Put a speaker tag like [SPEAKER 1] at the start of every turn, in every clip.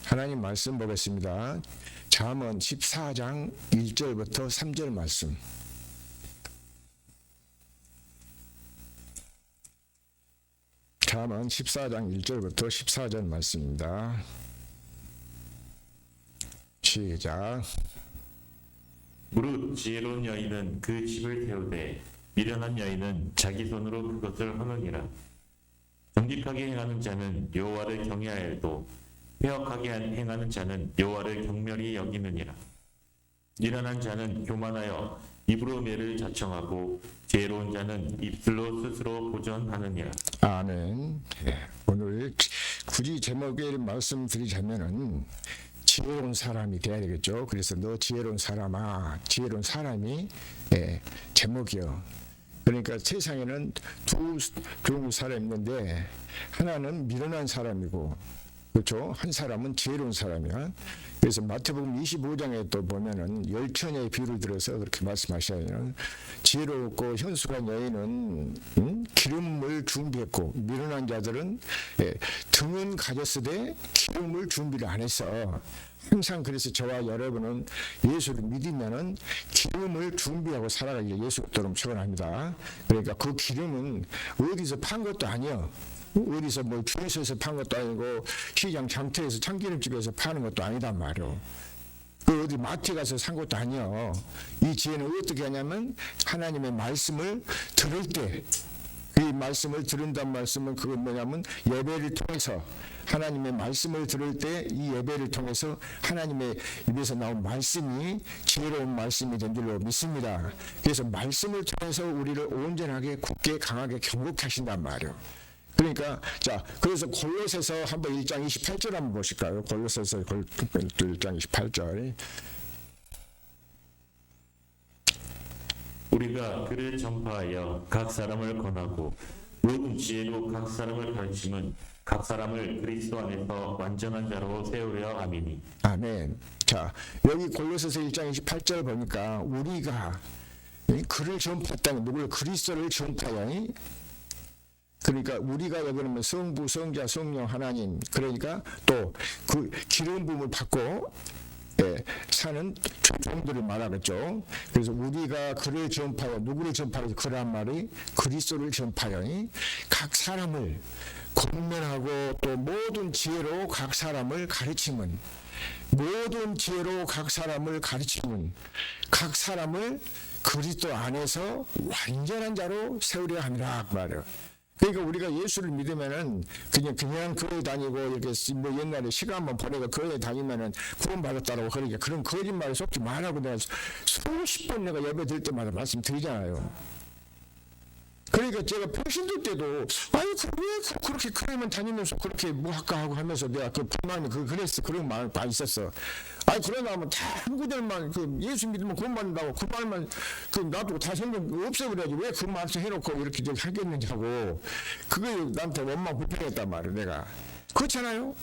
[SPEAKER 1] 하나님 말씀 보겠습니다. 잠언 14장 1절부터 3절 말씀. 잠언 14장 1절부터 14절 말씀입니다. 시작.
[SPEAKER 2] 무릇 지혜로운 여인은 그 집을 태우되 미련한 여인은 자기 손으로 그것을 하느니라. 정직하게 행하는 자는 여호와를 경외하여도 패역하게 행하는 자는 여호와를 경멸히 여기느니라. 미련한 자는 교만하여 입으로 매를 자청하고 지혜로운 자는 입술로 스스로 보전하느니라.
[SPEAKER 1] 아멘. 오늘 굳이 제목을 말씀드리자면은 지혜로운 사람이 돼야 되겠죠. 그래서 너 지혜로운 사람아, 지혜로운 사람이 제목이요. 그러니까 세상에는 두 종류 사람이 있는데 하나는 미련한 사람이고, 그렇죠? 한 사람은 지혜로운 사람이야. 그래서 마태복음 25장에 또 보면은 열처녀의 비유를 들어서 그렇게 말씀하셔요. 지혜롭고 현숙한 여인은 기름을 준비했고, 미련한 자들은 등은 가졌으되 기름을 준비를 안 했어. 항상 그래서 저와 여러분은 예수를 믿으면은 기름을 준비하고 살아가기를 예수처럼 축원합니다. 그러니까 그 기름은 어디서 판 것도 아니야. 어디서 뭐 주유소에서 판 것도 아니고 시장 장터에서 참기름집에서 파는 것도 아니단 말이요. 그 어디 마트에 가서 산 것도 아니야. 이 지혜는 어떻게 하냐면 하나님의 말씀을 들을 때, 이 말씀을 들은다는 말씀은 그건 뭐냐면 예배를 통해서, 하나님의 말씀을 들을 때 이 예배를 통해서 하나님의 입에서 나온 말씀이 지혜로운 말씀이 된 줄로 믿습니다. 그래서 말씀을 통해서 우리를 온전하게 굳게 강하게 경고케 하신단 말이에요. 그러니까 자, 그래서 골로새서 한번 1장 28절 한번 보실까요? 골로새서 1장 28절.
[SPEAKER 2] 우리가 그를 전파하여 각 사람을 권하고 모든 지혜로 각 사람을 가르침은 각 사람을 그리스도 안에서 완전한 자로 세우려 함이니.
[SPEAKER 1] 아멘. 자, 여기 골로새서 1장 28절 보니까 우리가 그를 전파했다는, 누구를? 그리스도를 전파하여. 그러니까 우리가 여기는 성부, 성자, 성령 하나님, 그러니까 또 그 기름 부음을 받고 사는 종들을 말하겠죠. 그래서 우리가 그를 전파하여, 누구를 전파하여? 그란 말이 그리스도를 전파하여 각 사람을 권면하고 또 모든 지혜로 각 사람을 가르치면, 모든 지혜로 각 사람을 가르치면 각 사람을 그리스도 안에서 완전한 자로 세우려 함이라 말이에요. 그러니까 우리가 예수를 믿으면은 그냥 교회 다니고 이렇게 뭐 옛날에 시간만 보내고 교회 다니면은 구원받았다라고, 그러니까 그런 거짓말에 속지 말라고 내가 수십 번 내가 예배 드릴 때마다 말씀드리잖아요. 그러니까 제가 평신도 때도 아니 왜 그렇게 교회만 다니면서 그렇게 뭐 할까 하고 하면서 내가 그 불만이 그랬어. 그런 마음 다 있었어. 아니 그러나 하면 다 한구들만 그 예수 믿으면 구원받는다고 그 말만 그 놔두고 다 성경 없애버려야지 왜 그 말씀 해놓고 이렇게 좀 하겠느냐고, 그게 나한테 원망 불평했단 말이야 내가. 그렇잖아요.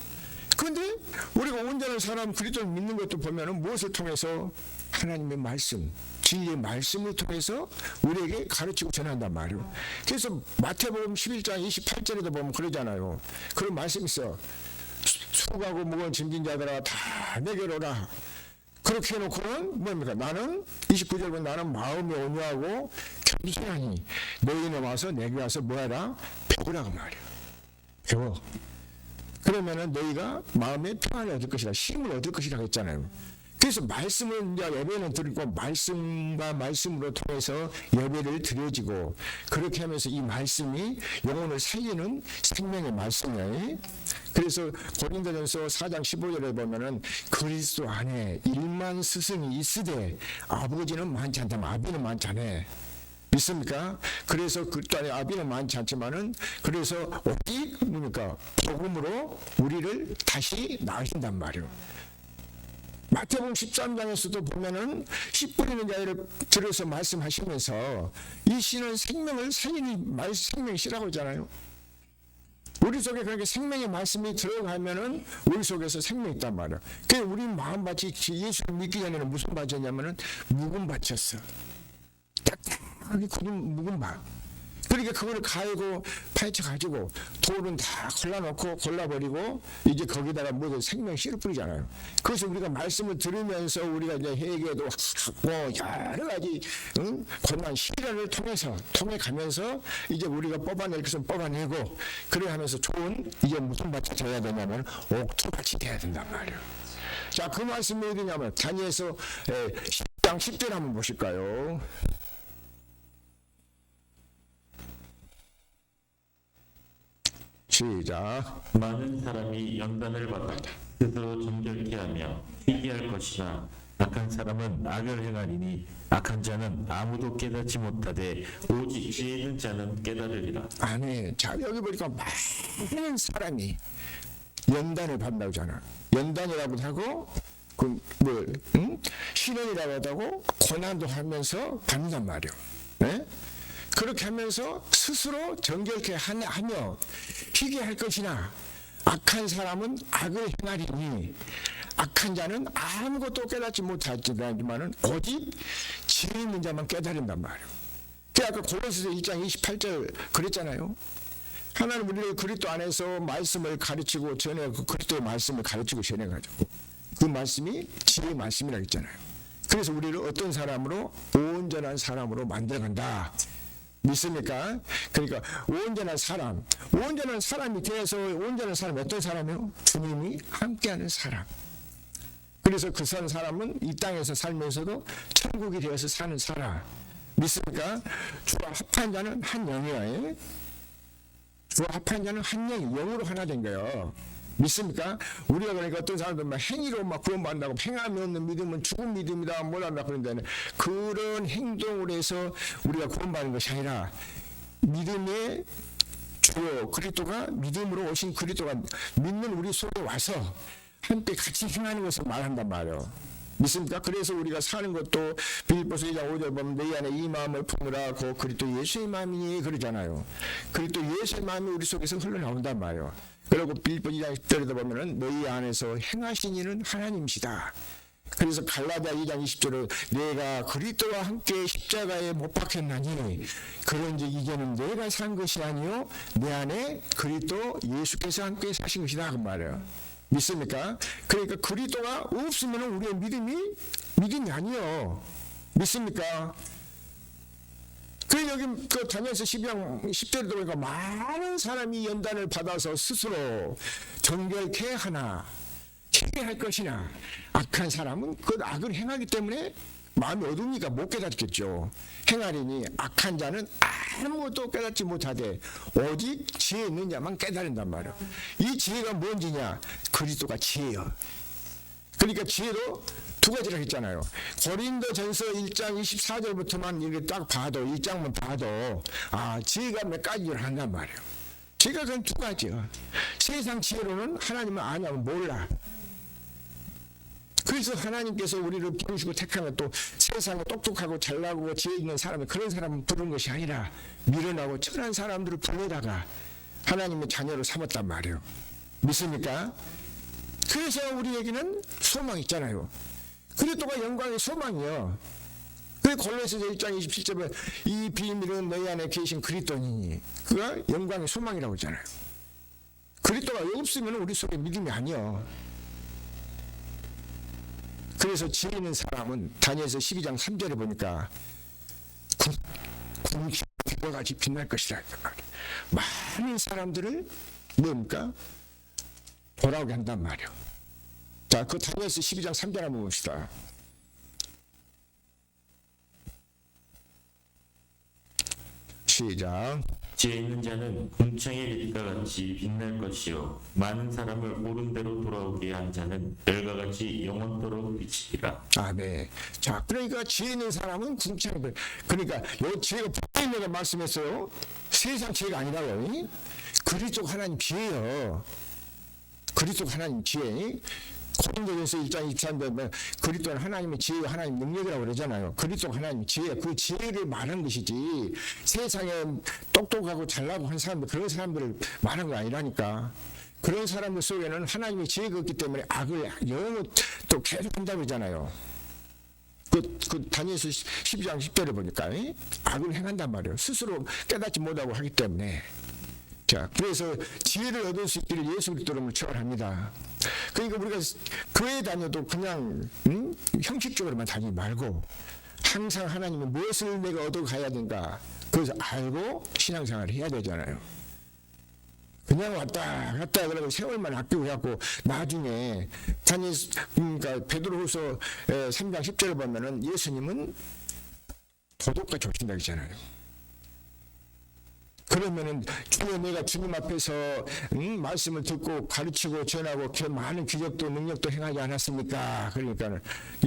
[SPEAKER 1] 그런데 우리가 온전한 사람 그리스도를 믿는 것도 보면은 무엇을 통해서? 하나님의 말씀, 진리의 말씀을 통해서 우리에게 가르치고 전한단 말이에요. 그래서 마태복음 11장 28절에도 보면 그러잖아요. 그런 말씀이 있어. 수고하고 무거운 짐진 자들아 다 내게로 오라. 그렇게 해놓고는 뭡니까? 나는 29절 보면 나는 마음이 온유하고 겸손하니 너희는 와서 내게 와서 뭐하라? 배우라고 말이에요. 배워. 그러면은 너희가 마음의 평안을 얻을 것이라, 힘을 얻을 것이라고 했잖아요. 그래서 말씀을 이제 예배는 드리고 말씀과 말씀으로 통해서 예배를 드려지고, 그렇게 하면서 이 말씀이 영혼을 살리는 생명의 말씀이에요. 그래서 고린도전서 4장 15절에 보면은 그리스도 안에 1만 스승이 있으되 아버지는 많지 않다. 아비는 많지 않아. 믿습니까? 그래서 그 안에 아비는 많지 않지만은 그래서 오직 뭡니까? 복음으로 우리를 다시 낳으신단 말이에요. 마태복음 13장에서도 보면은 씨 뿌리는 자를 들어서 말씀하시면서 이 씨는 생명을 살리는 생명의 씨라고 하잖아요. 우리 속에 그렇게 생명의 말씀이 들어가면은 우리 속에서 생명이 있단 말이에요. 그래서 우리 마음밭이 예수를 믿기 전에는 무슨 밭이었냐면은 묵은 밭이었어. 딱딱하게 굳은 묵은 밭. 그러니까 그거를 갈고 파헤쳐 가지고 돌은 다 골라버리고 이제 거기다가 뭐 생명 씨를 뿌리잖아요. 그래서 우리가 말씀을 들으면서 우리가 이제 회개도 하고 여러 가지 고난 시련을 통해 가면서 이제 우리가 뽑아낼 것은 뽑아내고 그래 하면서 좋은 이제 무슨 밭이 되어야 되냐면 옥토밭이 돼야 된단 말이에요. 자, 그 말씀이 어디냐면 다니엘서 10장 10절 한번 보실까요? 시작.
[SPEAKER 2] 많은 사람이 연단을 받아 스스로 정결케 하며 희귀할 것이나 악한 사람은 악을 행하리니 악한 자는 아무도 깨닫지 못하되 오직 지혜 있는 자는 깨달으리라.
[SPEAKER 1] 아니, 자 여기 보니까 많은 사람이 연단을 받는다고 하잖아. 연단이라고 하고 시련이라고 하고 고난도 하면서 받는단 말이에요. 네? 그렇게 하면서 스스로 정결케 하며 희귀할 것이나 악한 사람은 악을 행하리니 악한 자는 아무것도 깨닫지 못하지만은 오직 지혜 있는 자만 깨달은단 말이에요. 아까 골로새서 1장 28절 그랬잖아요. 하나님 우리를 그리스도 안에서 말씀을 가르치고 전해 그 그리스도의 말씀을 가르치고 전해가지고 그 말씀이 지혜의 말씀이라고 했잖아요. 그래서 우리를 어떤 사람으로 온전한 사람으로 만들어간다. 믿습니까? 그러니까 온전한 사람이 되어서 온전한 사람이 어떤 사람이요? 주님이 함께하는 사람. 그래서 그 사람은 이 땅에서 살면서도 천국이 되어서 사는 사람. 믿습니까? 주와 합한 자는 한 영이에요. 주와 합한 자는 한 영이 영으로 하나 된 거예요. 믿습니까? 우리가 그러니까 어떤 사람들 막 행위로 막 구원받는다고 행함이 없는 믿음은 죽은 믿음이다 뭐란다 그런다는 그런 행동을 해서 우리가 구원받는 것이 아니라 믿음의 주 그리스도가 믿음으로 오신 그리스도가 믿는 우리 속에 와서 함께 같이 행하는 것을 말한단 말이에요. 믿습니까? 그래서 우리가 사는 것도 빌립보서 2장 5절 보면 내 안에 이 마음을 품으라 고 그리스도 예수의 마음이니 그러잖아요. 그리스도 예수의 마음이 우리 속에서 흘러나온단 말이에요. 그리고 빌립보 2장 10절에도 보면은 너희 안에서 행하신 이는 하나님이시다. 그래서 갈라디아 2장 20절에 내가 그리스도와 함께 십자가에 못 박혔나니 그런즉 이제는 내가 산 것이 아니요 내 안에 그리스도 예수께서 함께 사신 것이다 그 말이에요. 믿습니까? 그러니까 그리스도가 없으면 우리의 믿음이 아니요. 믿습니까? 그래 여기 그 다니엘서 12장 10절에도 보니까 많은 사람이 연단을 받아서 스스로 정결케 하나 회개할 것이나 악한 사람은 그 악을 행하기 때문에 마음이 어두우니까 못 깨닫겠죠. 행하리니 악한 자는 아무것도 깨닫지 못하되 오직 지혜 있는 자만 깨달은단 말이에요. 이 지혜가 뭔지냐? 그리스도가 지혜예요. 그러니까 지혜도 두 가지라고 했잖아요. 고린도전서 1장 24절부터만 이렇게 딱 봐도 1장만 봐도 지혜가 몇 가지를 한단 말이에요. 지혜가 그건 두 가지요. 세상 지혜로는 하나님을 아냐면 몰라. 그래서 하나님께서 우리를 부르시고 택하면 또 세상에 똑똑하고 잘나고 지혜 있는 사람이 그런 사람을 부른 것이 아니라 미련하고 천한 사람들을 불러다가 하나님의 자녀로 삼았단 말이에요. 믿습니까? 그래서 우리에게는 소망이 있잖아요. 그리스도가 영광의 소망이요. 그 골로새서 1장 27절에 이 비밀은 너희 안에 계신 그리스도니 그가 영광의 소망이라고 했잖아요. 그리스도가 없으면 우리 속에 믿음이 아니요. 그래서 지혜 있는 사람은 다니엘서 12장 3절에 보니까 궁과 같이 빛날 것이라 했단 말이에요. 많은 사람들을 뭡니까? 돌아오게 한단 말이에요. 자, 그 다니엘서 12장 3절 한번 봅시다. 시작.
[SPEAKER 2] 지혜 있는 자는 궁창의 빛과 같이 빛날 것이요 많은 사람을 옳은 대로 돌아오게 한 자는 별과 같이 영원토록 비치리라.
[SPEAKER 1] 아멘. 자, 그러니까 지혜 있는 사람은 궁창의 빛. 그러니까 요 지혜가 보이는 말씀했어요. 세상 지혜가 아니라요. 그리스도가 하나님 지혜요. 그리스도가 하나님 지혜. 고린도전서 1장 23절에 그리스도는 하나님의 지혜와 하나님 능력이라고 그러잖아요. 그리스도가 하나님 지혜, 그 지혜를 말하는 것이지 세상에 똑똑하고 잘나고 한 사람들 그런 사람들을 말하는 거 아니라니까. 그런 사람들 속에는 하나님의 지혜가 없기 때문에 악을 영원히 또 계속 한다고 그러잖아요. 그 다니엘서 12장 10절에 보니까 악을 행한단 말이에요. 스스로 깨닫지 못하고 하기 때문에. 자, 그래서 지혜를 얻을 수 있기를 예수 그리스도로 축원합니다. 그러니까 우리가 교회 다녀도 그냥 형식적으로만 다니지 말고 항상 하나님은 무엇을 내가 얻어가야 되는가 그래서 알고 신앙생활을 해야 되잖아요. 그냥 왔다 갔다 그러고 세월만 아끼고 해갖고 나중에 그러니까 베드로후서 3장 10절을 보면은 예수님은 도덕과 조신다 했잖아요. 그러면은 주여 내가 주님 앞에서 말씀을 듣고 가르치고 전하고 많은 기적도 능력도 행하지 않았습니까? 그러니까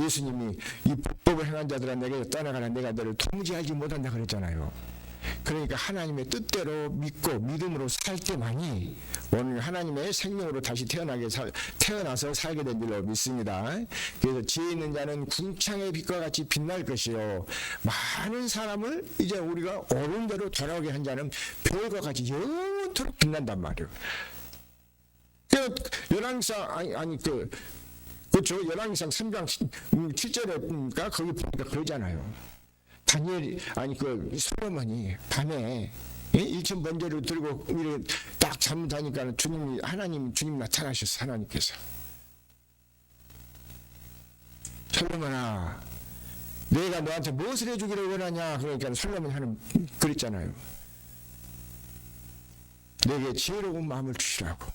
[SPEAKER 1] 예수님이 이 법을 행한 자들아 내게 떠나가라 내가 너를 통제하지 못한다 그랬잖아요. 그러니까 하나님의 뜻대로 믿고 믿음으로 살 때만이 오늘 하나님의 생명으로 다시 태어나서 살게 된 줄로 믿습니다. 그래서 지혜 있는 자는 궁창의 빛과 같이 빛날 것이요 많은 사람을 이제 우리가 옳은 대로 돌아오게 한 자는 별과 같이 영원토록 빛난단 말이에요. 열왕기상 그렇죠. 열왕기상 3장 7절에 거기 보니까 그러잖아요. 솔로몬이 밤에 일천 번제를 들고 딱 잠자니까 주님 나타나셨어. 하나님께서 솔로몬아 내가 너한테 무엇을 해주기를 원하냐 그러니까 솔로몬이 그랬잖아요. 내게 지혜로운 마음을 주시라고.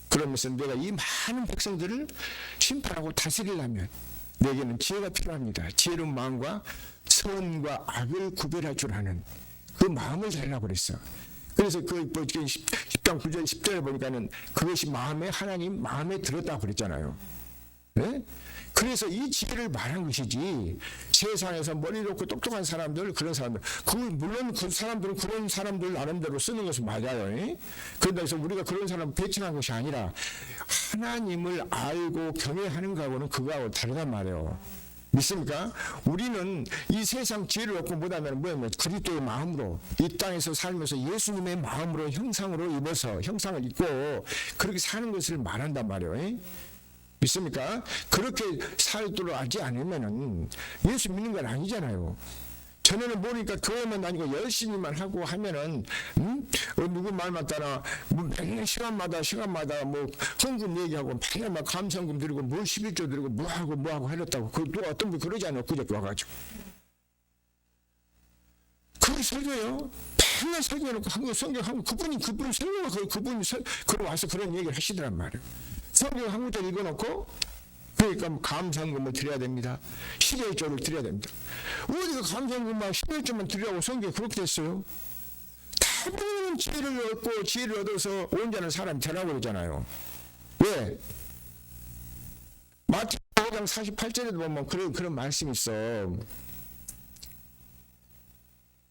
[SPEAKER 1] 그러면서 내가 이 많은 백성들을 심판하고 다스리려면 내게는 지혜가 필요합니다. 지혜로운 마음과 선과 악을 구별할 줄 아는 그 마음을 달라고 그랬어. 그래서 그 10장 9절 10절에 보니까는 그것이 하나님 마음에 들었다고 그랬잖아요. 네? 그래서 이 지혜를 말한 것이지 세상에서 머리 좋고 똑똑한 사람들 그런 사람들 물론 그 사람들은 그런 사람들 나름대로 쓰는 것은 맞아요. 그런다 해서 우리가 그런 사람 배척한 것이 아니라 하나님을 알고 경외하는 거하고는 그거하고 다르단 말이에요. 믿습니까? 우리는 이 세상 지혜를 얻고 못하면 뭐냐면 그리스도의 마음으로 이 땅에서 살면서 예수님의 마음으로 형상을 입고 그렇게 사는 것을 말한단 말이에요. 믿습니까? 그렇게 살도록 하지 않으면은 예수 믿는 건 아니잖아요. 전에는 모르니까 교회만 다니고 열심히만 하고 하면은 누구 말만 따라 맨날 시간마다 헌금 얘기하고 맨날 막 감사헌금 드리고 11조 드리고 뭐하고 해놨다고 또 어떤 분 그러지 않아요. 그저께 와가지고 그걸 설교요. 맨날 설교해놓고 한국 성경하고 그분이 설교가 그분이 그러 와서 그런 얘기를 하시더란 말이에요. 성경 한 구절 읽어놓고 그러니까 감사헌금을 드려야 됩니다. 11조를 드려야 됩니다. 어디가 감사헌금만 11조만 드리라고 성경에 그렇게 됐어요? 다른 지혜를 얻고 지혜를 얻어서 온전한 사람이 되라고 그러잖아요. 왜? 마태복음 5장 48절에도 보면 그런 말씀이 있어.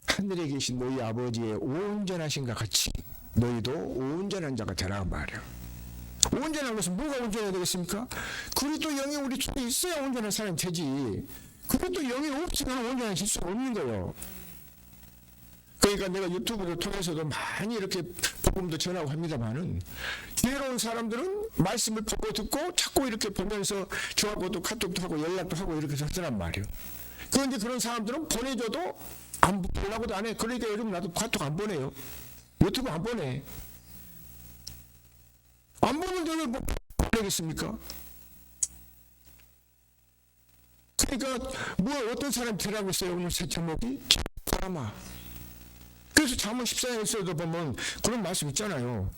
[SPEAKER 1] 하늘에 계신 너희 아버지의 온전하신가 같이 너희도 온전한 자가 되라 말이야. 온전한 것은 뭐가 온전해야 되겠습니까? 그리스도 영이 우리 속에 있어야 온전한 사람이 되지. 그것도 영이 없으면 온전해질 수 없는 거예요. 그러니까 내가 유튜브를 통해서도 많이 이렇게 복음도 전하고 합니다만은 지혜로운 사람들은 말씀을 보고 듣고 자꾸 이렇게 보면서 저하고도 카톡도 하고 연락도 하고 이렇게 하더란 말이에요. 그런데 그런 사람들은 보내줘도 보려고도 안 해. 그러니까 요즘 나도 카톡 안 보내요. 유튜브 안 보내. 안 보는데 왜 보내겠습니까? 그러니까 어떤 사람이 되라고 했어요. 오늘 새 제목이 사람아. 그래서 잠언 14장에서도 보면 그런 말씀 있잖아요.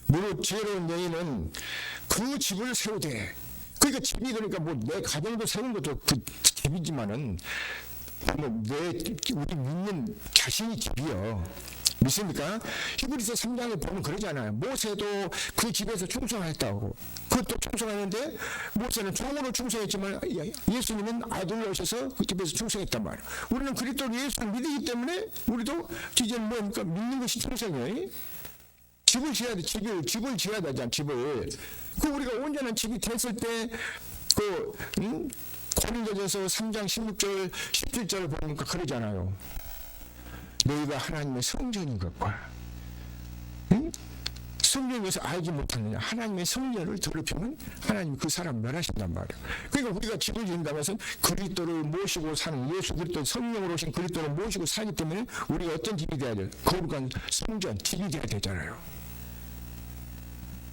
[SPEAKER 1] 무릇 지혜로운 여인은 그 집을 세우되 그러니까 집이 내 가정도 세운 것도 그 집이지만은 우리 믿는 자신이 집이요. 믿습니까? 히브리서 3장에 보면 그러잖아요. 모세도 그 집에서 충성했다고. 그것도 충성하는데 모세는 종으로 충성했지만 예수님은 아들로 오셔서 그 집에서 충성했단 말이에요. 우리는 그리스도 예수를 믿기 때문에 우리도 이제 믿는 것이 충성이에요. 집을 지어야 돼. 집을 지어야 되잖아. 집을. 우리가 온전한 집이 됐을 때 고린도전서 3장 16절 17절을 보니까 그러잖아요. 너희가 하나님의 성전인 것과 성령에서 알지 못하느냐. 하나님의 성령을 더럽히면 하나님이 그 사람 멸하신단 말이에요. 그러니까 우리가 집을 지은다고 해서 그리스도를 모시고 사는 예수 그리스도 성령으로 오신 그리스도를 모시고 살기 때문에 우리가 어떤 집이 돼야 돼요? 거룩한 성전 집이 돼야 되잖아요.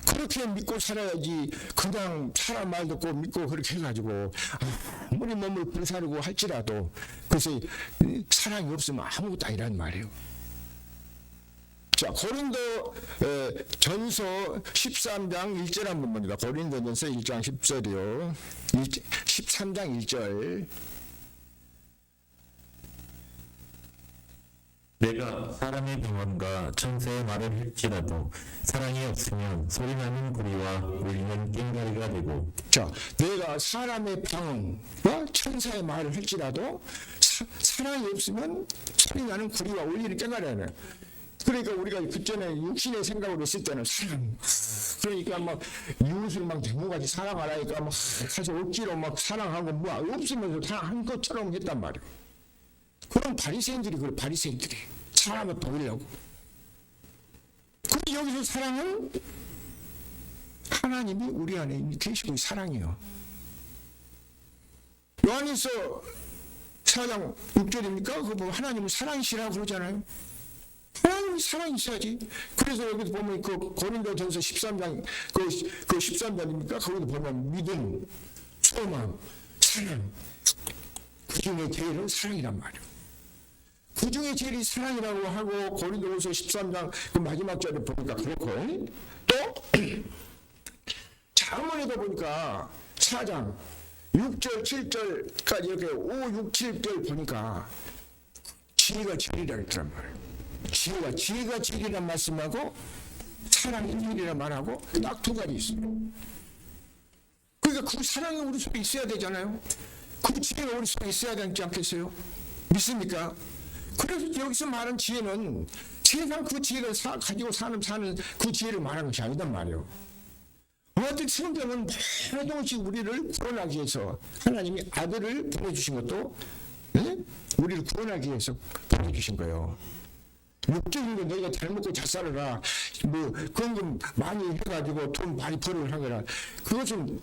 [SPEAKER 1] 그렇게 믿고 살아야지. 그냥 사람 말 듣고 믿고 그렇게 해가지고 아무리 몸을 불사르고 할지라도 그래서 사랑이 없으면 아무것도 아니란 말이에요. 자, 고린도 전서 13장 1절 한번 봅니다. 고린도 전서 1장 10절이요. 13장 1절.
[SPEAKER 2] 내가 사람의 병원과 천사의 말을 할지라도 사랑이 없으면 소리나는 구리와 울리는 꽹과리가 되고.
[SPEAKER 1] 자, 내가 사람의 방언과 천사의 말을 할지라도 사랑이 없으면 소리나는 구리와 울리는 꽹과리가. 그러니까 우리가 그전에 육신의 생각으로 했을 때는 사랑, 그러니까 막 이웃을 막 대모같이 사랑하라니까 막 가서 억지로 막 사랑하고 뭐 없으면서 사랑한 것처럼 했단 말이에요. 그런 바리새인들이 그래. 바리새인들이 사람을 보이려고. 근데 여기서 사랑은 하나님이 우리 안에 이미 계시고 사랑이에요. 요한일서 4장 6절입니까? 그거 보면 하나님은 사랑이시라고 그러잖아요. 하나님이 사랑이 있어야지. 그래서 여기도 보면 그 고린도전서 13장 그 13장입니까? 거기도 보면 믿음, 소망, 사랑. 그 중에 제일은 사랑이란 말이에요. 그 중에 제일이 사랑이라고 하고 고린도후서 13장 그 마지막 절에 보니까 그렇고, 또 자문에도 보니까 4장 6절 7절까지 이렇게 5, 6, 7절 보니까 지혜가 제일이라 했단 말이에요. 지혜가 제일이란 말씀하고 사랑이 제일이란 말하고 딱 두 가지 있어요. 그러니까 그 사랑이 우리 속에 있어야 되잖아요. 그 지혜가 우리 속에 있어야 되지 않겠어요? 믿습니까? 그래서 여기서 말한 지혜는 세상 그 지혜를 가지고 사는 그 지혜를 말하는 것이 아니단 말이에요. 어떤 성경은 모든 것이 우리를 구원하기 위해서 하나님이 아들을 보내주신 것도 우리를 구원하기 위해서 보내주신 거예요. 육적인 거 너희가 잘 먹고 잘 살아라. 뭐 그런 거 많이 해가지고 돈 많이 벌어라. 그것은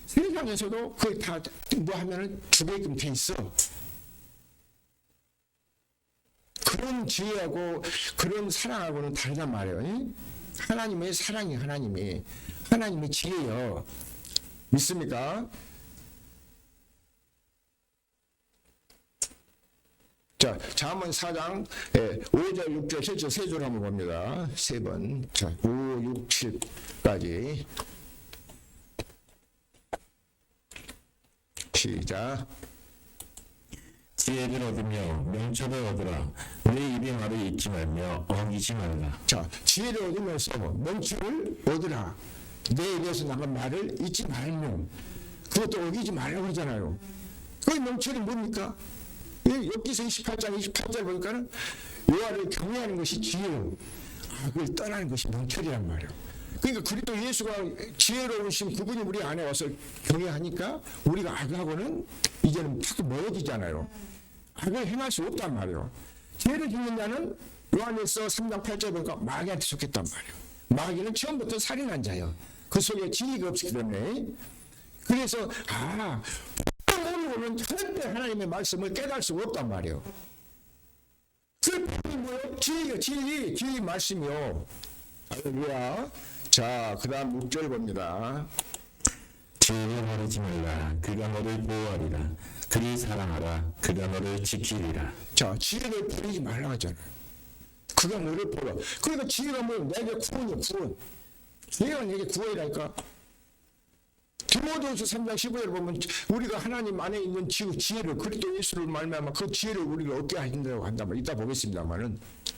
[SPEAKER 1] 세상에서도 그게 다 뭐 하면은 주게끔 돼 있어. 그런 지혜하고 그런 사랑하고는 다르단 말이에요. 하나님의 사랑이 하나님의 지혜요. 믿습니까? 자, 잠언 4장 5절, 6절, 7절 세 줄 한번 봅니다. 세 번. 자, 5, 6, 7까지. 시작.
[SPEAKER 2] 지혜를 얻으며 명철을 얻으라. 내 입의 말을 잊지 말며 어기지 말라.
[SPEAKER 1] 자, 지혜를 얻으면서 명철을 얻으라. 내 입에서 나간 말을 잊지 말며, 그것도 어기지 말라고 그러잖아요. 그 명철이 뭡니까? 욥기서 28장 28절 보니까는 여호와를 경외하는 것이 지혜요, 악을 떠나는 것이 명철이란 말이에요. 그러니까 그리스도 예수가 지혜로우신 그분이 우리 안에 와서 경외하니까 우리가 악하고는 이제는 탁 멀어지잖아요. 악을 행할 수 없단 말이에요. 지혜를 짓는 자는 요한일서 3장 8절 보니까 마귀한테 속했단 말이에요. 마귀는 처음부터 살인한 자예요. 그 속에 지혜가 없기 때문에. 그래서 모르고는 절대 하나님의 말씀을 깨달을 수가 없단 말이에요. 그 뭐예요? 지혜 말씀이요. 할렐루야. 자, 그 다음 6절 봅니다.
[SPEAKER 2] 지혜를 버리지 말라. 그가 너를 보호하리라. 그리 사랑하라. 그가 너를 지키리라.
[SPEAKER 1] 자, 지혜를 버리지 말라 하잖아요. 그가 너를 보라. 그러니까 지혜가 뭐예요? 내게 구원이요, 구원. 지혜가 내게 구원이라니까. 디모데후서 3장 15절 보면 우리가 하나님 안에 있는 지혜를 그리스도 예수를 말미암아 그 지혜를 우리가 얻게 하신다고 한다면 이따 보겠습니다만은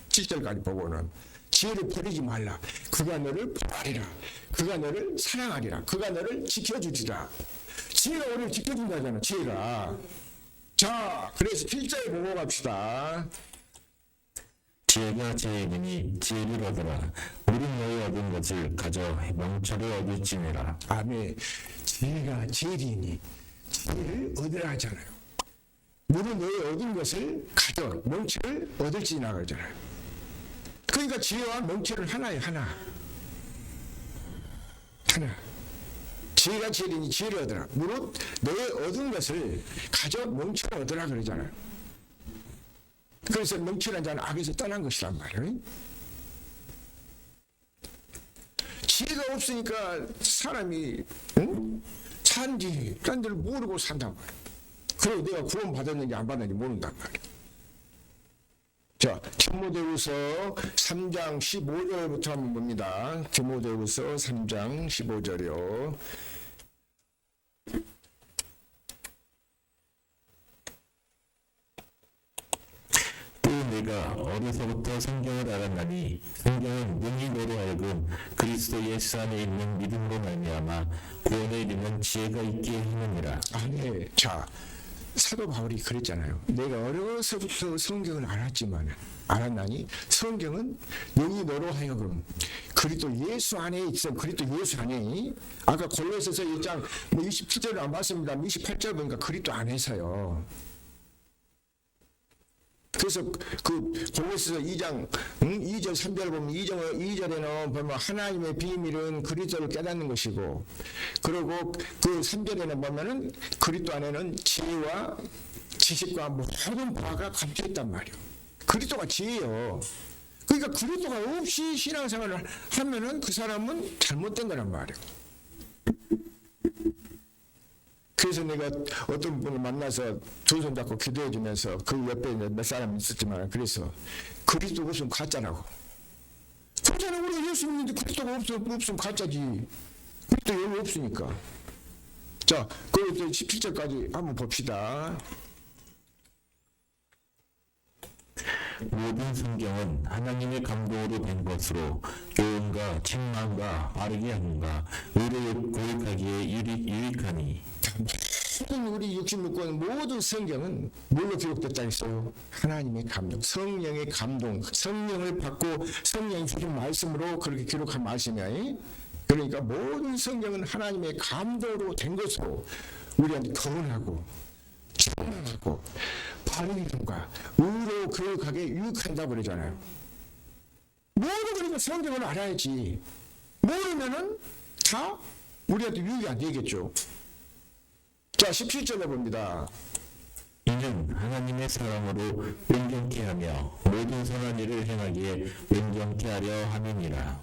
[SPEAKER 1] 7절까지 보고는 지혜를 버리지 말라. 그가 너를 보호하리라. 그가 너를 사랑하리라. 그가 너를 지켜주리라. 지혜가 우리를 지켜준다잖아. 지혜가. 자, 그래서 1절 보고 갑시다.
[SPEAKER 2] 지혜가 지혜이니 지혜를 얻으라. 우리 너희 얻은 것을 가져 명철을 얻을지니라.
[SPEAKER 1] 아멘. 지혜가 지혜이니 지혜를 얻으라 하잖아요. 우리 너희 얻은 것을 가져 명철을 얻을지니라 그러잖아요. 그러니까 지혜와 명철은 하나예요, 하나. 하나. 지혜가 지혜리니 지혜를 얻으라. 무릇 너의 얻은 것을 가져 멍청 얻으라 그러잖아요. 그래서 멍청한 자는 악에서 떠난 것이란 말이에요. 지혜가 없으니까 사람이 산지 딴 데를 모르고 산단 말이에요. 그리고 내가 구원 받았는지 안 받았는지 모른단 말이에요. 자, 디모데후서 3장 15절부터 한번 봅니다. 디모데후서 3장 15절이요.
[SPEAKER 2] 또 내가 어려서부터 성경을 알았나니 성경은 능히 너로 하여금 그리스도 예수 안에 있는 믿음으로 말미암아 구원에 이르는 지혜가 있게 하느니라.
[SPEAKER 1] 네. 자, 사도 바울이 그랬잖아요. 내가 어려서부터 성경을 알았나니 성경은 능히 너로 하여금 그리스도 예수 안에 있어. 그리스도 예수 안에. 아까 골로새서 1장 27절을 안 봤습니다. 28절 보니까 그리스도 안에서요. 그래서 그 골로새서 2장 2절 3절 보면 2절에는 보면 하나님의 비밀은 그리스도를 깨닫는 것이고, 그리고 그 3절에는 보면은 그리스도 안에는 지혜와 지식과 모든 바가 감춰 있단 말이에요. 그리스도가 지혜예요. 그러니까 그리스도가 없이 신앙생활을 하면은 그 사람은 잘못된 거란 말이에요. 그래서 내가 어떤 분을 만나서 두 손 잡고 기도해 주면서 그 옆에 몇 사람 있었지만, 그래서 그리스도가 없으면 가짜라고. 그렇잖아. 우리 예수 믿는데 그리스도가 없으면 가짜지. 그리스도 여기 없으니까. 자, 그리고 17절까지 한번 봅시다.
[SPEAKER 2] 모든 성경은 하나님의 감동으로 된 것으로 교훈과 책망과 바르게 함과 의를 고백하기에 유익하니.
[SPEAKER 1] 모든 우리 66권 모든 성경은 뭘로 기록됐다 했어요? 하나님의 감동, 성령의 감동, 성령을 받고 성령이 주신 말씀으로 그렇게 기록한 말씀이야. 그러니까 모든 성경은 하나님의 감동으로 된 것으로 우리한테 거론하고 책망하고 바르게 함과 의로 교육하게 유익한다고 그러잖아요. 모두 그러니까 성경을 알아야지. 모르면은 다 우리한테 유익이 안 되겠죠. 자, 17절에 봅니다.
[SPEAKER 2] 이는 하나님의 사랑으로 온전케 하며 모든 선한 일을 행하기에 온전케 하려 함이니라.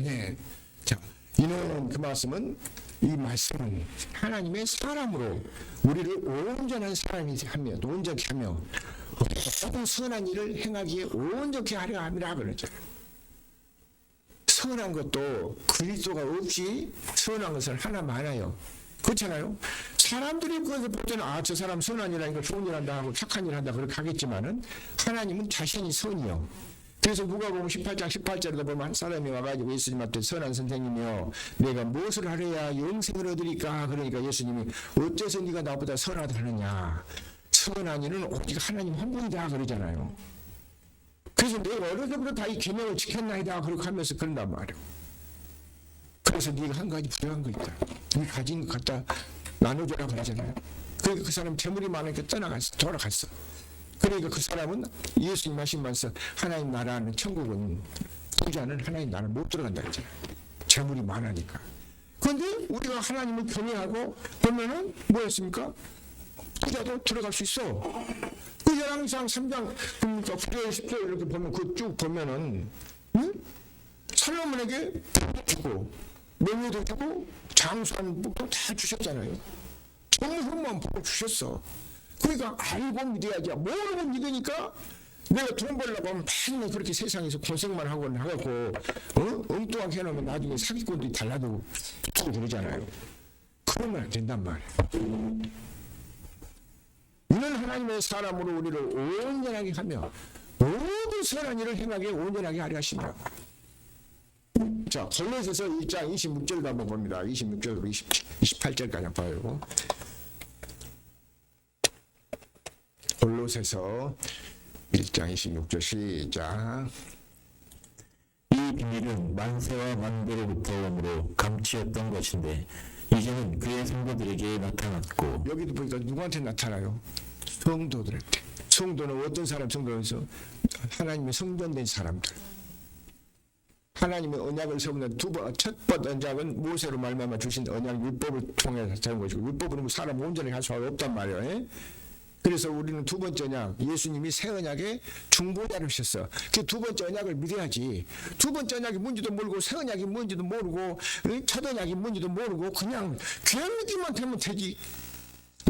[SPEAKER 1] 네. 자, 이는 그 말씀은, 이 말씀은 하나님의 사람으로 우리를 온전한 사람이 하며, 온전케 하며 모든 선한 일을 행하기에 온전케 하려 함이라 그러죠. 선한 것도 그리스도가 없이 선한 것은 하나 많아요. 그렇잖아요. 사람들이 그것을 볼 때는 저 사람 선한 일 하니까 좋은 일 한다 하고 착한 일 한다 그렇게 하겠지만은 하나님은 자신이 선이요. 그래서 누가복음 18장 18절에도 보면 한 사람이 와가지고 예수님한테 선한 선생님이요, 내가 무엇을 하려야 영생을 얻으리까? 그러니까 예수님이 어째서 네가 나보다 선하다 하느냐? 선한 일은 오직 하나님 한 분이다 그러잖아요. 그래서 내가 어려서부터 다 이 계명을 지켰나이다 그렇게 하면서 그런단 말이에요. 그래서 네가 한 가지 부족한 거 있다. 네 가진 것 갖다 나눠줘라 그러잖아요. 그러니까 그 사람 재물이 많으니까 돌아갔어. 그러니까 그 사람은 예수님 말씀하면서 하나님 나라는, 천국은 부자는 하나님 나라 못 들어간다 했잖아요. 재물이 많으니까. 그런데 우리가 하나님을 경외하고 보면은 뭐였습니까? 부자도 들어갈 수 있어. 그 열왕기상 3장 9절 10절 이렇게 보면 그 쭉 보면은 솔로몬에게 주고 명예도 주고 장수하는 복도 다 주셨잖아요. 정성만 복 주셨어. 그러니까 알고 믿어야지. 모르고 믿으니까 내가 돈 벌려고 하면 맨날 그렇게 세상에서 고생만 하고 엉뚱하게 해놓으면 나중에 사기꾼들이 달라도 붙고 그러잖아요. 그러면 안 된단 말이에요. 이는 하나님의 사람으로 우리를 온전하게 하며 모든 선한 일을 행하게 온전하게 하려 하시며. 자, 골로새서 1장 26절도 한번 봅니다. 26절부터 28절까지 봐요. 골로새서 1장 26절 시작.
[SPEAKER 2] 이 비밀은 만세와 만대로부터 오므로 감추었던 것인데 이제는 그의 성도들에게 나타났고.
[SPEAKER 1] 여기도 보니까 누구한테 나타나요? 성도들한테. 성도는 어떤 사람? 성도에서 하나님의 성전된 사람들. 하나님의 언약을 세우는 첫번 언약은 모세로 말미암아 주신 언약 율법을 통해서 세운 것이고, 율법은 사람 온전히 할 수가 없단 말이에요. 예? 그래서 우리는 두 번째 언약, 예수님이 새 언약의 중보자를 하셨어. 그 두 번째 언약을 믿어야지. 두 번째 언약이 뭔지도 모르고 새 언약이 뭔지도 모르고 첫 언약이 뭔지도 모르고 그냥 믿기만 되면 되지.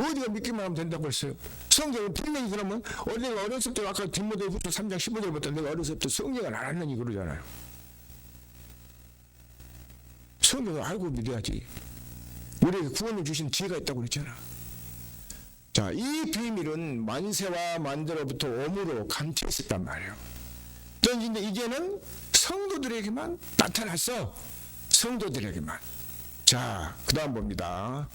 [SPEAKER 1] 어디가 믿기만 하면 된다고 했어요. 성경은 분명히 그러면 내가 어렸을 때 아까 디모데후서 3장 15절부터 내가 어렸을 때 성경을 알았느니 그러잖아요. 성경을 알고 믿어야지. 우리에게 구원을 주신 지혜가 있다고 그랬잖아. 자, 이 비밀은 만세와 만대로부터 오므로 감춰 있었단 말이에요. 그런데 이제는 성도들에게만 나타났어. 성도들에게만. 자, 그 다음 봅니다.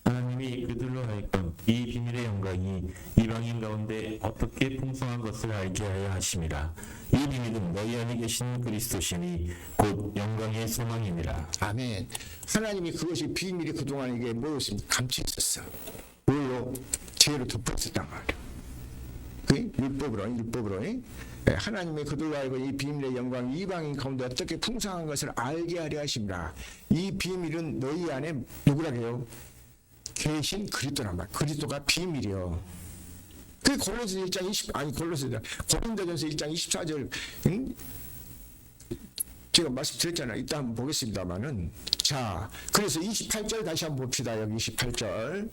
[SPEAKER 2] 하나님이 그들로 하여금 이 비밀의 영광이 이방인 가운데 어떻게 풍성한 것을 알게 하여 하심이라. 이 비밀은 너희 안에 계신 그리스도시니 곧 영광의 소망이니라.
[SPEAKER 1] 아멘. 하나님이 그것이 비밀이 그동안 이게 뭐였습니까? 감춰 있었어. 뭘로? 죄로 덮어 있었단 말이에요. 그 율법으로. 하나님의 그들로 알고 이 비밀의 영광 이방인 가운데 어떻게 풍성한 것을 알게 하려 하십니다. 이 비밀은 너희 안에 누구라고요? 계신 그리스도란 말. 그리스도가 비밀이요. 그 고린도전서 1장 24절 제가 말씀드렸잖아요. 이따 한번 보겠습니다만은. 자, 그래서 28절 다시 한번 봅시다. 여기 28절.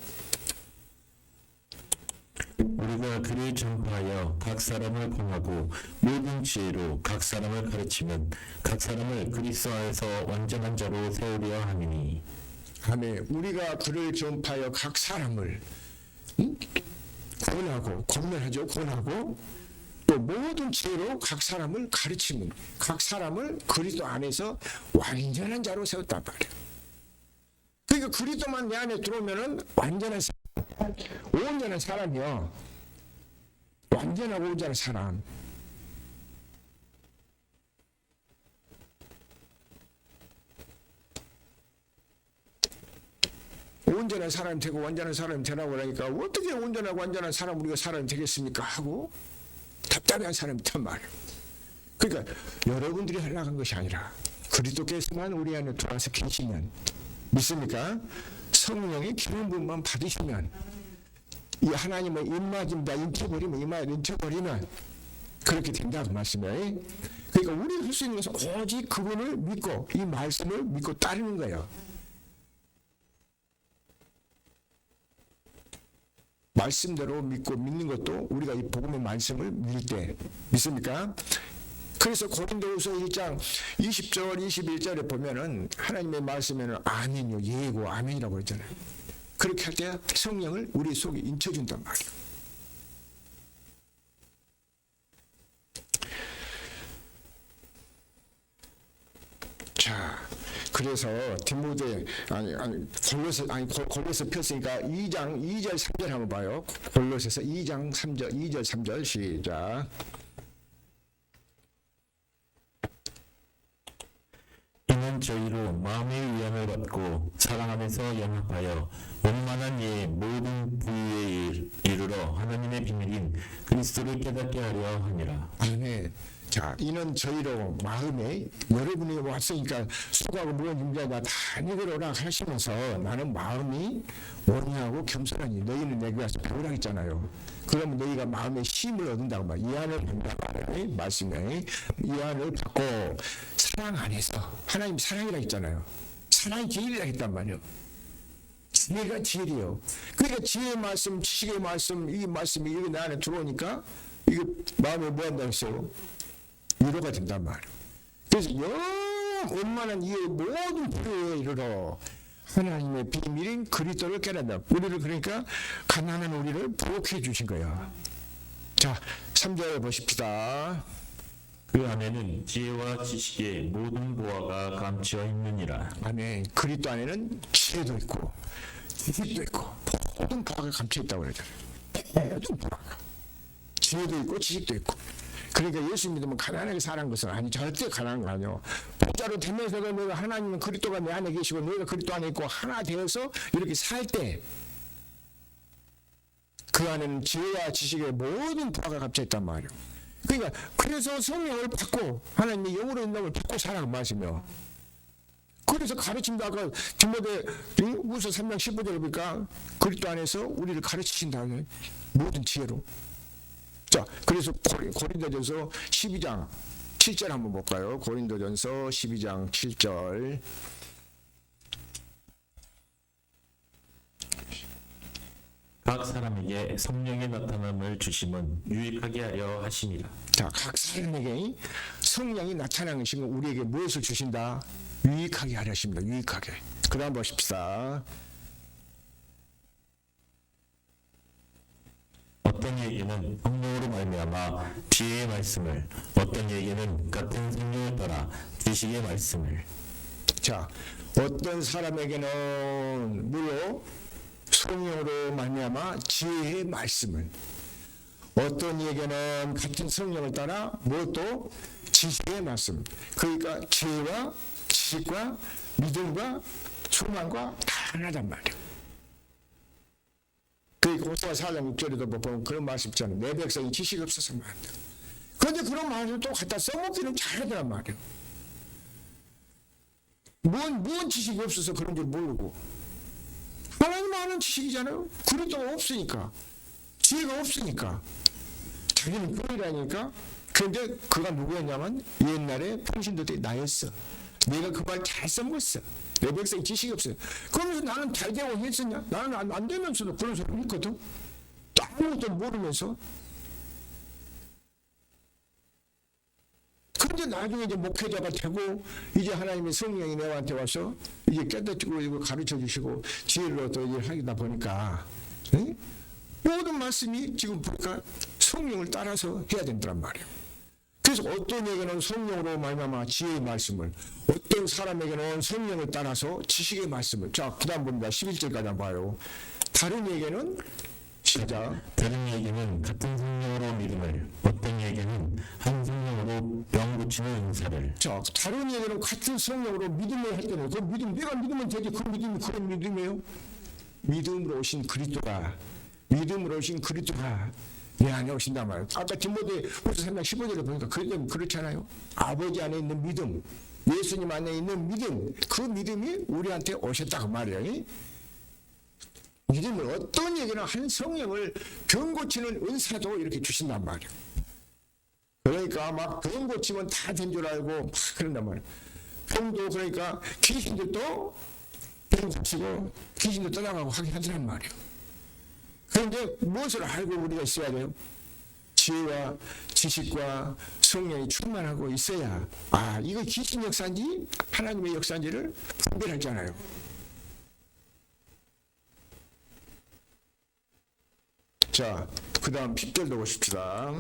[SPEAKER 2] 우리가 그를 전파하여 각 사람을 권하고 모든 지혜로 각 사람을 가르치면 각 사람을 그리스도 안에서 완전한 자로 세우려 함이니.
[SPEAKER 1] 아멘. 우리가 그를 전파하여 각 사람을 권하고 또 모든 지혜로 각 사람을 가르치면 각 사람을 그리스도 안에서 완전한 자로 세웠단 말이에요. 그러니까 그리스도만 내 안에 들어오면은 온전한 사람이요. 완전하고 온전한 사람. 온전한 사람이 되고 완전한 사람이 되라고 하니까 어떻게 온전하고 완전한 사람 우리가 사람이 되겠습니까? 하고 답답한 사람이 있단 말이에요. 그러니까 여러분들이 하려고 한 것이 아니라 그리스도께서만 우리 안에 들어와서 계시면, 믿습니까? 성령의 기름 부음만 받으시면, 이 하나님의 입맞음다 인쳐버리면 그렇게 된다고 말씀이에요. 그러니까 우리가 할 수 있는 것은 오직 그분을 믿고 이 말씀을 믿고 따르는 거예요. 말씀대로 믿고 믿는 것도 우리가 이 복음의 말씀을 믿을 때, 믿습니까? 그래서 고린도후서 1장 20절 21절에 보면은 하나님의 말씀에는 아멘이요 예고 아멘이라고 했잖아요. 그렇게 할 때 성령을 우리 속에 인쳐준단 말이에요. 자, 그래서 골로새 폈으니까 2절 3절 한번 봐요. 골로새서 2장 3절 2절 3절 시작.
[SPEAKER 2] 이는 저희로 마음의 위안을 받고 사랑 안에서 연합하여 원만한 예의 모든 부유에 이르러 하나님의 비밀인 그리스도를 깨닫게 하려 하니라.
[SPEAKER 1] 아멘. 자, 이는 저희로 마음에 여러분이 왔으니까 수고하고 무거운 짐자가 다 내게로 오라 하시면서 나는 마음이 온유하고 겸손하니 너희는 내게 와서 배우라 했잖아요. 그러면 너희가 마음의 힘을 얻는다고 말, 이안을 받는다고 말씀에 이안을 받고 사랑 안에서, 하나님 사랑이라 했잖아요. 사랑이 제일이라 했단 말이에요. 지혜가 제일이에요. 그러니까 지혜의 말씀, 지식의 말씀, 이 말씀이 이게 내 안에 들어오니까 이게 마음에 뭐 한다고 했어요? 위로가 된단 말이에요. 그래서 원만한 이의 모든 필요에 이르러 하나님의 비밀인 그리스도를 깨닫는다. 우리를 그러니까 가난한 우리를 부욕해 주신 거야. 자, 3절 보십시다.
[SPEAKER 2] 그 안에는 지혜와 지식의 모든 보화가 감추어 있느니라.
[SPEAKER 1] 아멘. 그리스도 안에는 지혜도 있고 지식도 있고 모든 보화가 감춰 있다고 그러잖아요. 모든 보화가. 지혜도 있고 지식도 있고. 그러니까 예수 믿으면 가난하게 사는 것은 아니, 절대 가난한 거 아니에요. 부자로 되면서도 내가 하나님은 그리스도가 내 안에 계시고 너희가 그리스도 안에 있고 하나 되어서 이렇게 살 때 그 안에는 지혜와 지식의 모든 부하가 갇혀 있단 말이에요. 그러니까 그래서 성령을 받고 하나님의 영으로 인도함을 받고 살아가 마시며 그래서 가르친다. 아까 디모데 우서 3장 15절에 보니까 그리스도 안에서 우리를 가르치신다. 모든 지혜로. 자, 그래서 고린도전서 12장 7절 한번 볼까요? 고린도전서 12장 7절.
[SPEAKER 2] 각 사람에게 성령의 나타남을 주심은 유익하게 하려 하심이라.
[SPEAKER 1] 자, 각 사람에게 성령이 나타나는 것이면 우리에게 무엇을 주신다? 유익하게 하려 하십니다. 유익하게. 그 다음 보십시다.
[SPEAKER 2] 어떤 얘기는 성령으로 말미암아 지혜의 말씀을, 어떤 얘기는 같은 성령을 따라 지식의 말씀을.
[SPEAKER 1] 자, 어떤 사람에게는 물로 성령으로 말미암아 지혜의 말씀을, 어떤 이에게는 같은 성령을 따라 무엇도 지식의 말씀. 그러니까 지혜와 지식과 믿음과 소망과 다 하나단 말이에요. 그러니까 호세아 4장 6절에도 보면 그런 말씀 있잖아요. 내 백성이 지식이 없어서 말한다. 그런데 그런 말을 또 갖다 써먹기는 잘하더란 말이에요. 뭔 지식이 없어서 그런 줄 모르고. 하나님 아는 지식이잖아요. 그리스도가 없으니까. 지혜가 없으니까. 자기는 꾼이라니까. 그런데 그가 누구였냐면 옛날에 평신도 때 나였어. 내가 그 말 잘 써먹었어. 내 백성이 지식이 없어요. 그러면서 나는 잘 되고 했었냐? 나는 안 되면서도 그런 소리 했거든. 아무것도 모르면서. 그런데 나중에 이제 목회자가 되고 이제 하나님의 성령이 내한테 와서 이제 깨닫고 이거 가르쳐 주시고 지혜를 얻어 일을 하다 보니까 응? 모든 말씀이 지금 보니까 성령을 따라서 해야 된단 말이에요. 그래서 어떤 에게는 성령으로 말미암아 지혜의 말씀을, 어떤 사람에게는 성령을 따라서 지식의 말씀을. 자, 그 다음 봅니다. 11절까지 봐요. 다른 에게는 시작.
[SPEAKER 2] 다른 얘기는 같은 성령으로 믿음을, 어떤 얘기는 한 성령으로 병 고치는 은사를.
[SPEAKER 1] 자, 다른 얘기는 같은 성령으로 믿음을 할 때는 그 믿음, 내가 믿으면 되지. 그 믿음이 그런 믿음이에요. 믿음으로 오신 그리스도가, 믿음으로 오신 그리스도가 내 안에 오신단 말이에요. 아까 디모데 후서 3장 15절에 보니까 그렇잖아요. 아버지 안에 있는 믿음, 예수님 안에 있는 믿음, 그 믿음이 우리한테 오셨다고 말이에요. 믿음을 어떤 얘기나 한 성령을 병 고치는 은사도 이렇게 주신단 말이에요. 그러니까 막 병 고치면 다 된 줄 알고 막 그런단 말이에요. 병도 그러니까 귀신들도 병 고치고 귀신도 떠나가고 하긴 하더란 말이에요. 그런데 무엇을 알고 우리가 있어야 돼요? 지혜와 지식과 성령이 충만하고 있어야 이거 귀신 역사인지 하나님의 역사인지를 분별하잖아요. 자, 그 다음 10절도 보십시다.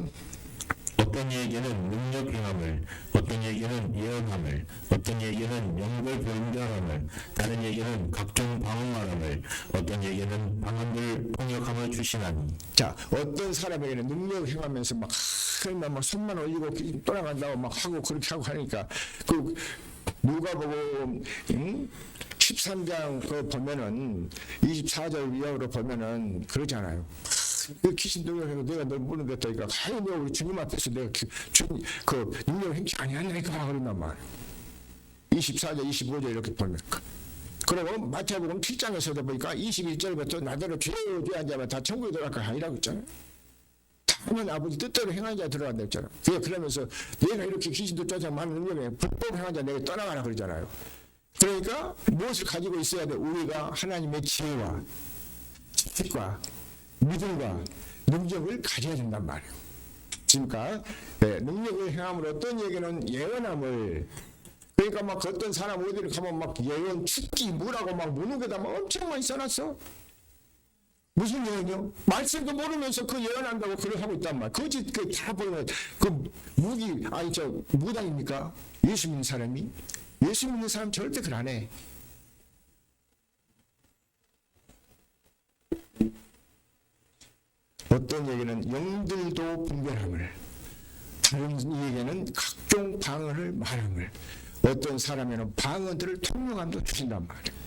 [SPEAKER 2] 어떤 얘기는 능력 행함을, 어떤 얘기는 예언함을, 어떤 얘기는 영걸 변경함을, 다른 얘기는 각종 방언말함을, 어떤 얘기는 방언들 통역함을 주시나니.
[SPEAKER 1] 자, 어떤 사람에게는 능력 행하면서 막 손만 올리고 떠나간다고 막 하고 그렇게 하고 하니까 그 누가복음 13장 그 보면은 24절 이하로 보면은 그러잖아요. 그 귀신 들려서 내가 널 모르겠다니까 하여 내가 우리 주님 앞에서 내가 그 능력 행치 아니하니까 그런단 말이에요. 24절 25절 이렇게 보면 그리고 마태복음 7장에서도 보니까 21절부터 나더러 죄에 앉아면 다 천국에 들어갈 거 아니라고 했잖아요. 다만 아버지 뜻대로 행한 자 들어간다 했잖아요. 그러면서 내가 이렇게 귀신도 쫓아 많은 능력에 불법 행한 자 내가 떠나가라 그러잖아요. 그러니까 무엇을 가지고 있어야 돼? 우리가 하나님의 지혜와 지식과 믿음과 능력을 가져야 된단 말이에요. 그러니까 능력을 행함으로 어떤 얘기는 예언함을, 그러니까 막 어떤 사람 어디를 가면 막 예언 축기 뭐라고 막 무능에다 막 엄청 많이 써놨어. 무슨 예언이요? 말씀도 모르면서 그 예언한다고 그걸 하고 있단 말이에요. 거짓 다 보면 그 무당입니까? 예수 믿는 사람이? 예수 믿는 사람 절대 그걸 안 해. 어떤 얘기는 영들도 분별함을, 다른 얘기는 각종 방언을 말함을, 어떤 사람에는 방언들을 통용함도 주신단 말이에요.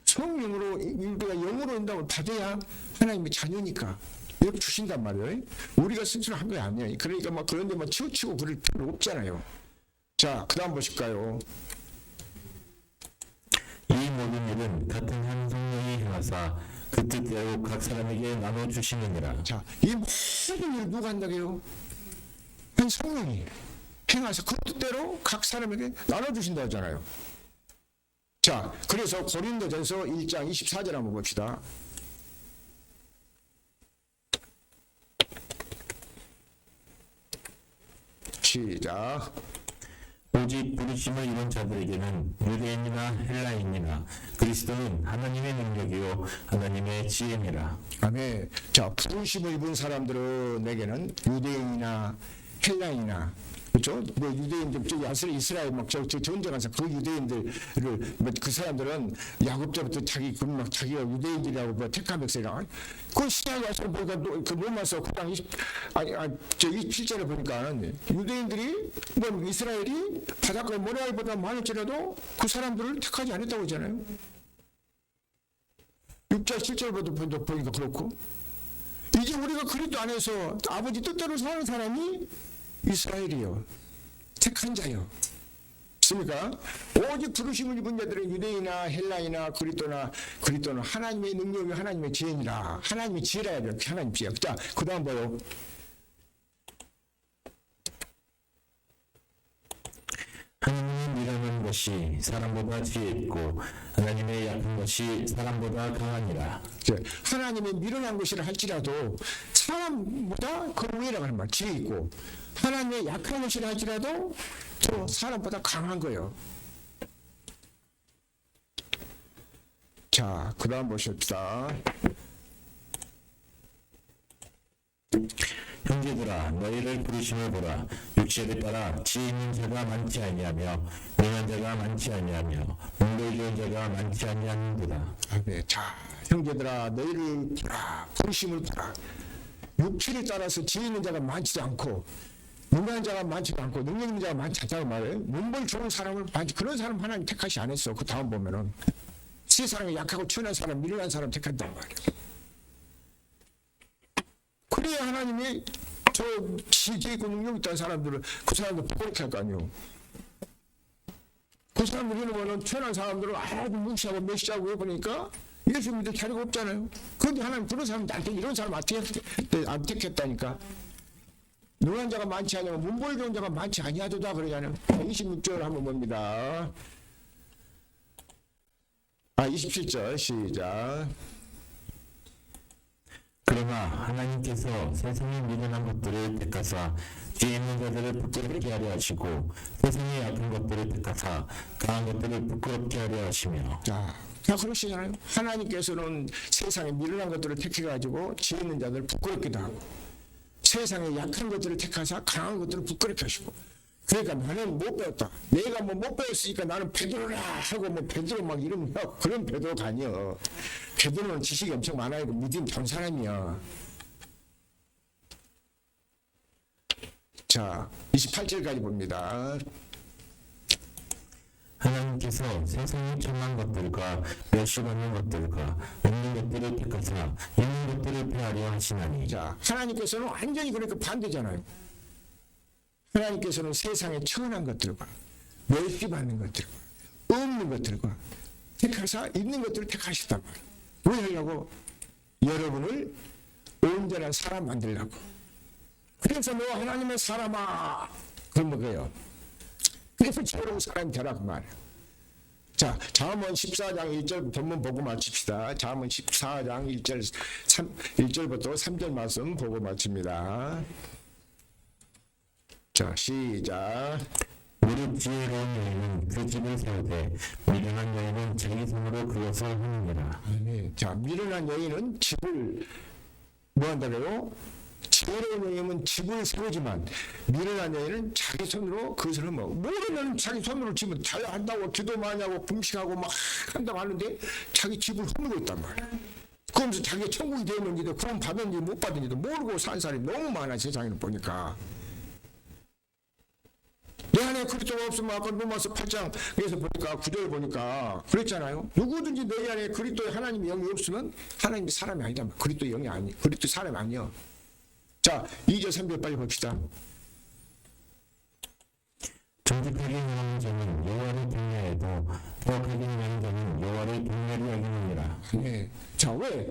[SPEAKER 1] 성령으로 우리가 영으로 인도를 받아야 하나님의 자녀니까 이렇게 주신단 말이에요. 우리가 스스로 한 게 아니에요. 그러니까 막 그런데 막 치우치고 그럴 필요 없잖아요. 자, 그 다음 보실까요?
[SPEAKER 2] 이 모든 일은 같은 한 성령이 행하사 그 뜻대로 각 사람에게 나눠 주시느니라.
[SPEAKER 1] 자, 이 모든 일을 누가 한다고요? 한 성령이 행하사 그 뜻대로 각 사람에게 나눠주신다 하잖아요. 자, 그래서 고린도전서 1장 24절 한번 봅시다. 시작.
[SPEAKER 2] 오직 부르심을 입은 자들에게는 유대인이나 헬라인이나 그리스도는 하나님의 능력이요 하나님의 지혜니라.
[SPEAKER 1] 아멘. 자, 부르심을 입은 사람들은 내게는 유대인이나 헬라인이나, 그렇죠? 뭐 유대인들 저기 이스라엘 막저 전쟁하면서 그 유대인들을 뭐 그 사람들은 야곱 때부터 막 자기가 유대인들이라고 뭐 택한 백성이라 그 신약에 와서 보니까 그 로마서 9장 27절에 보니까 유대인들이 뭐 이스라엘이 바닷가 모래알보다 많을지라도 그 사람들을 택하지 않았다고 하잖아요. 6절 7절부터 보니까 그렇고, 이제 우리가 그리스도 안에서 아버지 뜻대로 사는 사람이 이스라엘이요, 택한 자요. 있습니까? 오직 부르심을 입은 자들은 유대인이나 헬라이나 그리스도는 하나님의 능력이 하나님의 지혜니라. 하나님의 지혜라야 돼요. 하나님 지혜. 자, 그 다음 봐요.
[SPEAKER 2] 하나님이 미련한 것이 사람보다 지혜 있고 하나님의 약한 것이 사람보다 강하니라.
[SPEAKER 1] 하나님의 미련한 것이라 할지라도 사람보다 그 위라고 하는 말, 지혜 있고, 하나님의 약한 것이라 할지라도 또 사람보다 강한 거예요. 자, 그 다음 보십시다.
[SPEAKER 2] 형제들아 너희를 부르심을 보라. 육체를 따라 지혜 있는 자가 많지 아니하며 명한 자가 많지 아니하며 문벌 좋은 자가 많지 아니하는도다.
[SPEAKER 1] 아멘. 자, 형제들아 너희를 보라. 부르심을 보라. 육체를 따라서 지혜 있는 자가 많지도 않고 유명한 자가 많지도 않고 능력 있는 자가 많지 않다고 말해요. 문벌 좋은 사람을 그런 사람 하나님 택하시 안 했어. 그 다음 보면은 세상에 약하고 천한 사람, 미련한 사람 택한단 말이에요. 그래야 하나님이 저 지혜 있고 능력 있다는 사람들을 그 사람들 부끄럽게 할 거 아니에요. 그 사람들 이러면은 천한 사람들을 아주 무시하고 메시하고 해보니까 예수 믿을 자리가 없잖아요. 그런데 하나님 그런 사람들한테 이런 사람 안 택했다니까. 능한 자가 많지 아니하면 문벌 좋은 자가 많지 아니하도다 그러잖아요. 26절 한번 봅니다. 27절 시작.
[SPEAKER 2] 그러나 하나님께서 세상의 미련한 것들을 택하사 지혜 있는 자들을 부끄럽게 하려 하시고 세상의 약한 것들을 택하사 강한 것들을 부끄럽게 하려 하시며.
[SPEAKER 1] 자, 그러시잖아요. 하나님께서는 세상에 미련한 것들을 택해가지고 지혜 있는 자들을 부끄럽기도 하고 세상에 약한 것들을 택하사 강한 것들을 부끄럽게 하시고. 그러니까 나는 못 배웠다. 내가 뭐 못 배웠으니까 나는 베드로라 하고 뭐 베드로 막 이러면 그런 베드로가 아니여. 베드로는 지식이 엄청 많아요. 믿음 좋은 사람이야. 자, 28절까지 봅니다.
[SPEAKER 2] 하나님께서 세상의 천한 것들과 멸시받는 것들과 없는 것들을 택하사 있는 것들을 폐하려 하시나니.
[SPEAKER 1] 자, 하나님께서는 완전히 그러니까 반대잖아요. 하나님께서는 세상의 천한 것들과 멸시받는 것들과 없는 것들과 택하사 있는 것들을 택하셨단 말이에요. 왜 하려고? 여러분을 온전한 사람 만들려고. 그래서 너 하나님의 사람아, 그런 거예요. 그래서 새로운 사람이 되라 그 말이에요. 자, 잠언 14장 1절 본문 보고 마칩시다. 잠언 14장 1절부터 3절 말씀 보고 마칩니다. 자, 시작.
[SPEAKER 2] 무릇 지혜로운 여인은 그 집을 세우되 미련한 여인은 자기 손으로 그것을 하느니라.
[SPEAKER 1] 아멘. 자, 미련한 여인은 집을 뭐 한다고요? 지혜로운 여인은 집을 세우지만 미련한 여인은 자기 손으로 그것을 하면, 모르면 자기 손으로 집을 잘 한다고 기도 많이 하고 금식하고 막 한다고 하는데 자기 집을 허물고 있단 말이야. 그러면서 자기가 천국이 되었는지도 구원 받았는지 못 받았는지도 모르고 산 사람이 너무 많아. 세상에는 보니까 내 안에 그리스도가 없으면 아까 로마서 8장에서 보니까 9절 보니까 그랬잖아요. 누구든지 내 안에 그리스도의 하나님의 영이 없으면 하나님이 사람이 아니다. 그리스도의 영이 아니, 그리스도 사람이 아니야. 자, 2절 3절 빨리 봅시다.
[SPEAKER 3] 정직하게 행하는 자는 여호와를 경외해도 거룩하게 행하는 자는 여호와를 경외하리 여기느니라.
[SPEAKER 1] 네. 자, 왜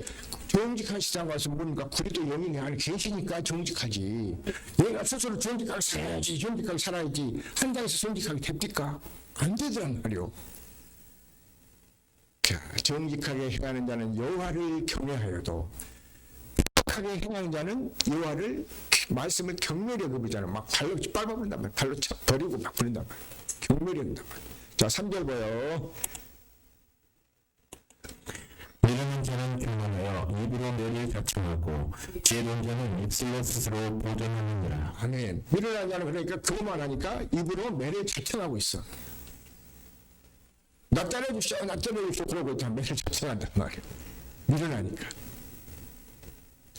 [SPEAKER 1] 정직한 시장 가서 뭡니까? 그리스도 영이 내 안에 계시니까 정직하지. 내가 스스로 정직하게 살아야지, 정직하게 살아야지. 한장에서 정직하게 됩니까? 안 되더란 말이요. 자, 정직하게 행하는 자는 여호와를 경외하여도 하게 행하는 자는 여호와를 말씀을 경멸히 여기잖아요. 막 발로 밟아버린단 말이에요. 발로 쳐 버리고 막 버린단 말이에요. 경멸히 여긴단 말이에요. 자, 3절 봐요.
[SPEAKER 3] 미련한 자는 교만하여 입으로 매를 자청하고 지혜로운 자는 입술로 스스로 보존하느니라.
[SPEAKER 1] 아멘. 미련한 자는 그러니까 교만하니까 입으로 매를 자청하고 있어. 나 때려주시오, 나 때려주시오 그러고 있다 매를 자청한단 말이에요. 미련하니까.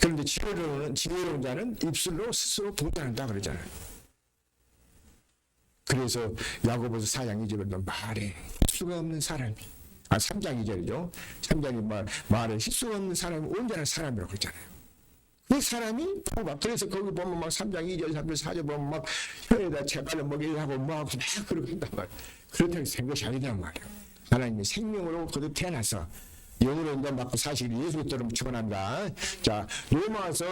[SPEAKER 1] 그런데 지혜로운 자는 입술로 스스로 보존한다 그러잖아요. 그래서 야고보서 4장 2절에 말에 실수가 없는 사람이 3장 2절이죠. 3장이 말에 실수가 없는 사람이 온전한 사람이라고 그러잖아요. 그 사람이 막 그래서 거기 보면 막 3장 2절 3절 4절 보면 막 혀에다 채발을 먹이려고 뭐하고 막 그러고 한단 말이에요. 그렇다고 된 것이 아니란 말이에요. 하나님이 생명으로 거듭 태어나서 영으로 인자 받고 사실 예수 그리스도로 축원합니다. 자, 로마서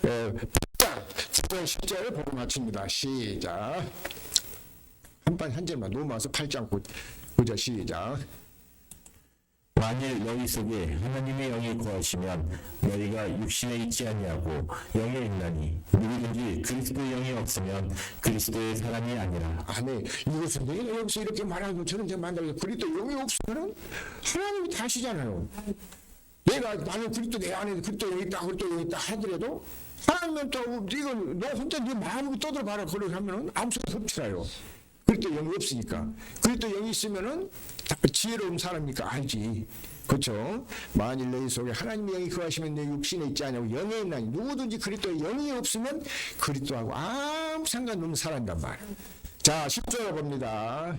[SPEAKER 1] 8장 10절 보고 마칩니다. 시작. 한 절만 로마서 8장 9절 시작.
[SPEAKER 3] 만일 너희 속에 하나님의 영이 거하시면 너희가 육신에 있지 아니하고 영에 있나니 누구든지 그리스도의 영이 없으면 그리스도의 사람이 아니라.
[SPEAKER 1] 아멘. 이것은 내가 여기서 이렇게 말하고 저런 데 만들고 그리스도 영이 없으면 하나님이 다 하시잖아요. 나는 그리스도 내 안에 그리스도 영이 있다 그리스도 영이 있다 하더라도 하나님은 또 이건 너 혼자 네 마음으로 떠들어봐라 그러고 하면은 아무 소리 없잖아요. 그리스도 영이 없으니까. 그리스도 영이 있으면은 지혜로운 사람이니까 알지. 그렇죠? 만일 너희 속에 하나님의 영이 거하시면 내 육신에 있지 않냐고 영에 있나니 누구든지 그리스도의 영이 없으면 그리스도하고 아무 상관없는 사람이란 말이에요. 자, 10절 봅니다.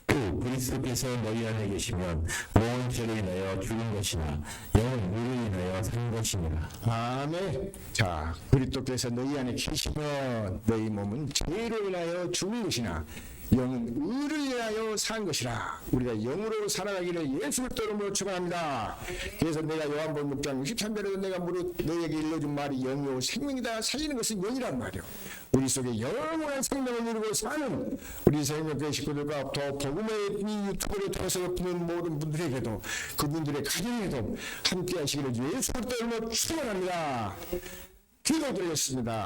[SPEAKER 3] 또 그리스도께서 너희 안에 계시면 몸은 죄로 인하여 죽은 것이나 영은 의로 인하여 산 것이니라.
[SPEAKER 1] 아멘. 자, 그리스도께서 너희 안에 계시면 너희 몸은 죄로 인하여 죽은 것이나 영은 의를 인하여 산 것이라. 우리가 영으로 살아가기를 예수 그리스도 이름으로 축원합니다. 그래서 내가 요한복음 6장 63절에도 내가 무릇 너에게 일러준 말이 영이요 생명이다. 살리는 것은 영이란 말이요. 우리 속에 영원한 생명을 이루고 사는 우리 생명교회 식구들과 더 복음의 이 유튜브를 통해서 보는 모든 분들에게도 그분들의 가정에도 함께 하시기를 예수 그리스도 이름으로 축원합니다. 기도드리겠습니다.